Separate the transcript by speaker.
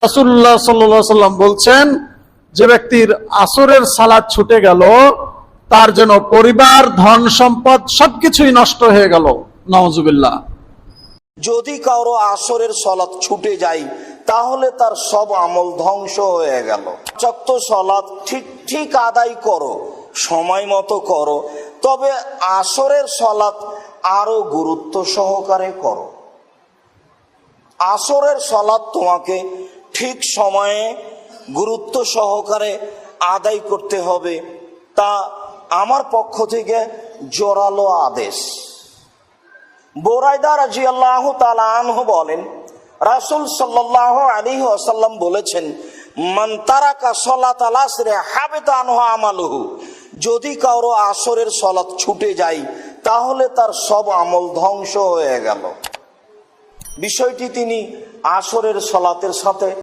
Speaker 1: রাসূলুল্লাহ সাল্লাল্লাহু আলাইহি ওয়াসাল্লাম বলছেন, যে ব্যক্তির আসরের সালাত ছুটে গেল তার যেন পরিবার, ধন সম্পদ সবকিছুই নষ্ট হয়ে গেল। নাউজুবিল্লাহ।
Speaker 2: যদি কারো আসরের সালাত ছুটে যায় তাহলে তার সব আমল ধ্বংস হয়ে গেল। যত সালাত ঠিক আদায় করো, সময় মতো করো, তবে আসরের সালাত আরো গুরুত্ব সহকারে করো। আসরের সালাত তোমাকে ঠিক সময়ে গুরুত্ব সহকারে আদায় করতে হবে, তা আমার পক্ষ থেকে জোরালো আদেশ। বুরাইদা রাদিয়াল্লাহু তাআলা আনহু বলেন, রাসূল সাল্লাল্লাহু আলাইহি ওয়াসাল্লাম বলেছেন, মান তারাকা সালাতাল আসরি হাবিতা আনহু আমালুহু। যদি কারো আসরের সালাত ছুটে যায় তাহলে তার সব আমল ধ্বংস হয়ে গেল। বিষয়টি তিনি আসরের সালাতের সাথে